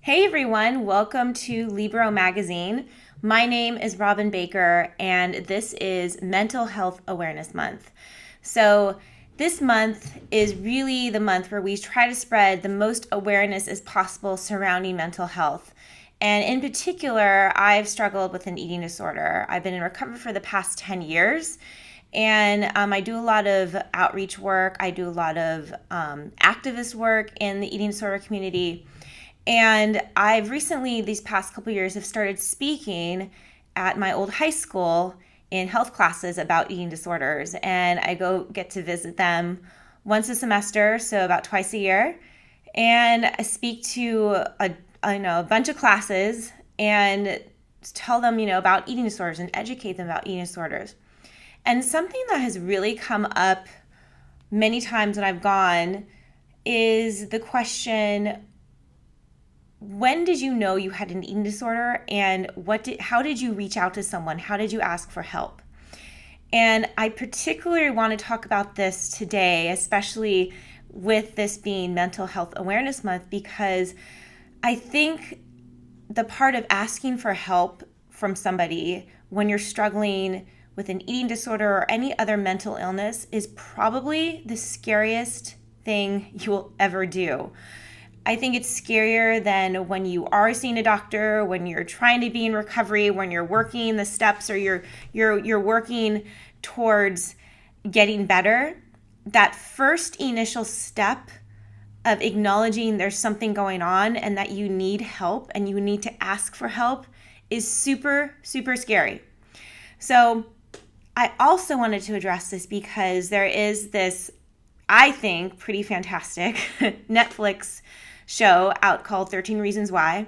Hey everyone, welcome to Libero Magazine. My name is Robin Baker, and this is Mental Health Awareness Month. So, this month is really the month where we try to spread the most awareness as possible surrounding mental health. And in particular, I've struggled with an eating disorder. I've been in recovery for the past 10 years. And I do a lot of outreach work. I do a lot of activist work in the eating disorder community. And I've recently, these past couple years, have started speaking at my old high school in health classes about eating disorders. And I get to visit them once a semester, so about twice a year. And I speak to a bunch of classes and tell them, about eating disorders and educate them about eating disorders. And something that has really come up many times when I've gone is the question, when did you know you had an eating disorder, and how did you reach out to someone? How did you ask for help? And I particularly want to talk about this today, especially with this being Mental Health Awareness Month, because I think the part of asking for help from somebody when you're struggling with an eating disorder or any other mental illness is probably the scariest thing you will ever do. I think it's scarier than when you are seeing a doctor, when you're trying to be in recovery, when you're working the steps, or you're working towards getting better. That first initial step of acknowledging there's something going on and that you need help and you need to ask for help is super, super scary. So I also wanted to address this because there is this, I think, pretty fantastic Netflix show out called 13 Reasons Why.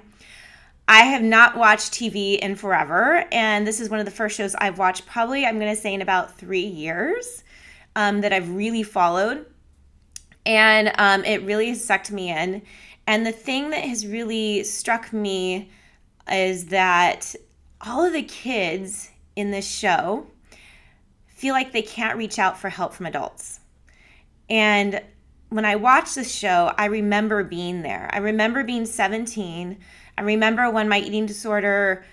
I have not watched TV in forever, and this is one of the first shows I've watched probably, I'm going to say, in about 3 years that I've really followed. And it really has sucked me in. And the thing that has really struck me is that all of the kids in this show feel like they can't reach out for help from adults. And when I watched this show, I remember being there. I remember being 17. I remember when my eating disorder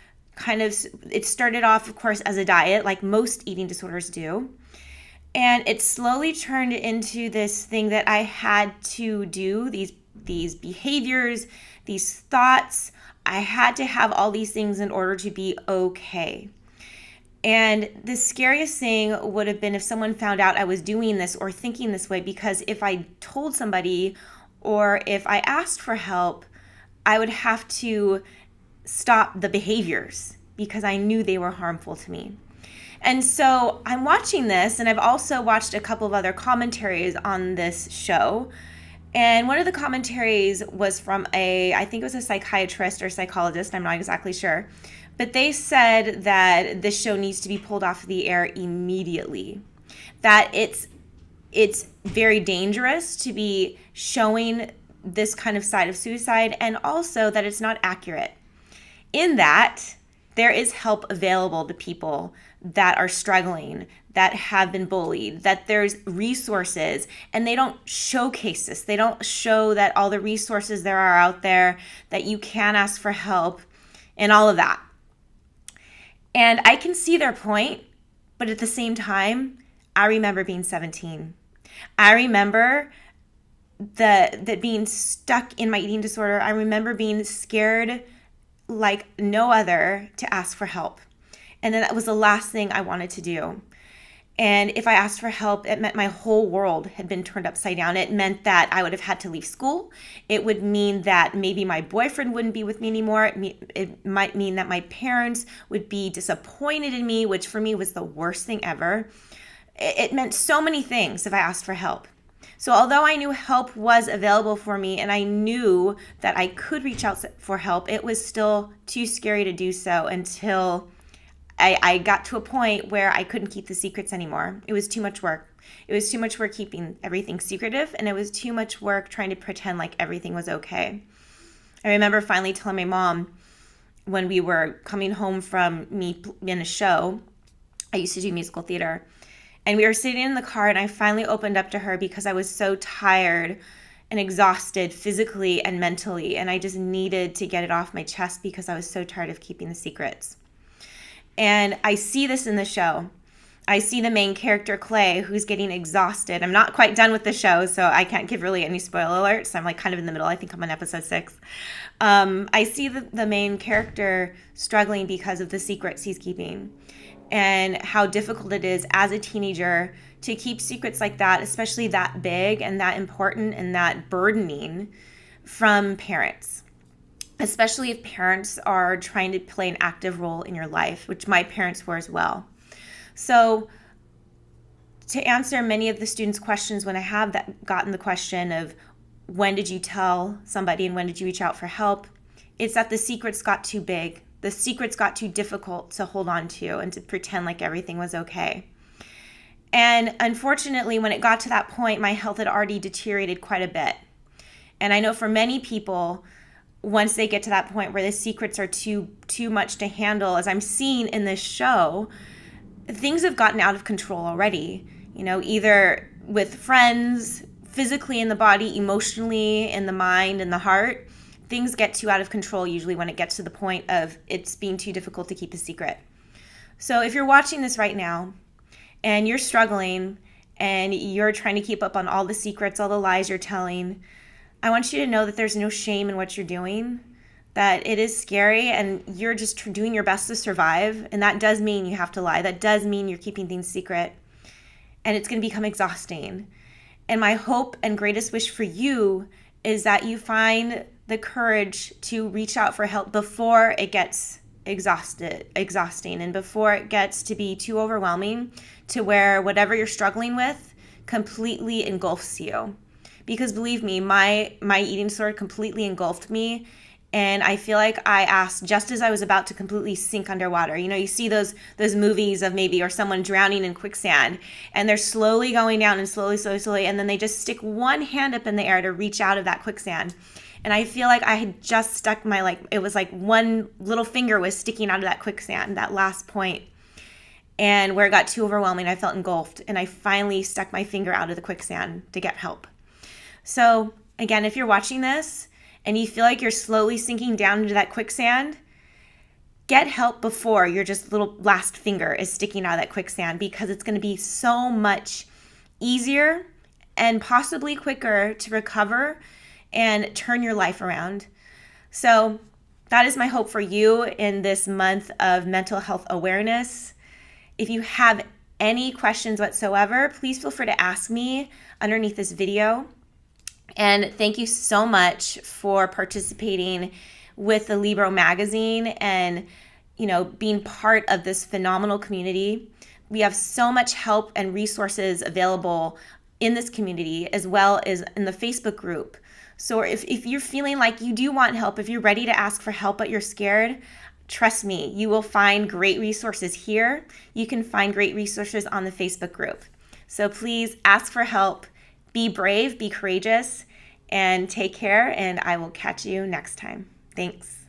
it started off, of course, as a diet, like most eating disorders do. And it slowly turned into this thing that I had to do, these behaviors, these thoughts. I had to have all these things in order to be okay. And the scariest thing would have been if someone found out I was doing this or thinking this way, because if I told somebody or if I asked for help, I would have to stop the behaviors because I knew they were harmful to me. And so I'm watching this, and I've also watched a couple of other commentaries on this show. And one of the commentaries was from I think it was a psychiatrist or psychologist, I'm not exactly sure. But they said that this show needs to be pulled off the air immediately. That it's very dangerous to be showing this kind of side of suicide, and also that it's not accurate. In that, there is help available to people that are struggling, that have been bullied, that there's resources, and they don't showcase this. They don't show that all the resources there are out there, that you can ask for help, and all of that. And I can see their point, but at the same time, I remember being 17. I remember the being stuck in my eating disorder. I remember being scared like no other to ask for help. And then that was the last thing I wanted to do. And if I asked for help, it meant my whole world had been turned upside down. It meant that I would have had to leave school. It would mean that maybe my boyfriend wouldn't be with me anymore. It might mean that my parents would be disappointed in me, which for me was the worst thing ever. It meant so many things if I asked for help. So although I knew help was available for me and I knew that I could reach out for help, it was still too scary to do so until I got to a point where I couldn't keep the secrets anymore. It was too much work. It was too much work keeping everything secretive, and it was too much work trying to pretend like everything was okay. I remember finally telling my mom when we were coming home from me in a show. I used to do musical theater. And we were sitting in the car, and I finally opened up to her because I was so tired and exhausted physically and mentally. And I just needed to get it off my chest because I was so tired of keeping the secrets. And I see this in the show. I see the main character, Clay, who's getting exhausted. I'm not quite done with the show, so I can't give really any spoiler alerts. I'm like kind of in the middle. I think I'm on episode 6. I see the main character struggling because of the secrets he's keeping and how difficult it is as a teenager to keep secrets like that, especially that big and that important and that burdening from parents, especially if parents are trying to play an active role in your life, which my parents were as well. So to answer many of the students' questions when I have gotten the question of when did you tell somebody and when did you reach out for help, it's that the secrets got too big. The secrets got too difficult to hold on to and to pretend like everything was okay. And unfortunately, when it got to that point, my health had already deteriorated quite a bit. And I know for many people, once they get to that point where the secrets are too much to handle, as I'm seeing in this show, things have gotten out of control already, either with friends, physically in the body, emotionally in the mind and the heart. Things get too out of control usually when it gets to the point of it's being too difficult to keep a secret. So if you're watching this right now and you're struggling and you're trying to keep up on all the secrets, all the lies you're telling, I want you to know that there's no shame in what you're doing, that it is scary and you're just doing your best to survive. And that does mean you have to lie. That does mean you're keeping things secret. And it's going to become exhausting. And my hope and greatest wish for you is that you find the courage to reach out for help before it gets exhausting and before it gets to be too overwhelming to where whatever you're struggling with completely engulfs you. Because believe me, my eating disorder completely engulfed me. And I feel like I asked just as I was about to completely sink underwater. You see those movies of maybe or someone drowning in quicksand and they're slowly going down and slowly, and then they just stick one hand up in the air to reach out of that quicksand. And I feel like I had just stuck it was like one little finger was sticking out of that quicksand, that last point. And where it got too overwhelming, I felt engulfed. And I finally stuck my finger out of the quicksand to get help. So again, if you're watching this and you feel like you're slowly sinking down into that quicksand, get help before your just little last finger is sticking out of that quicksand, because it's going to be so much easier and possibly quicker to recover and turn your life around. So that is my hope for you in this month of mental health awareness. If you have any questions whatsoever, please feel free to ask me underneath this video. And thank you so much for participating with the Libero Magazine and, being part of this phenomenal community. We have so much help and resources available in this community as well as in the Facebook group. So if you're feeling like you do want help, if you're ready to ask for help but you're scared, trust me, you will find great resources here. You can find great resources on the Facebook group. So please ask for help. Be brave, be courageous, and take care, and I will catch you next time. Thanks.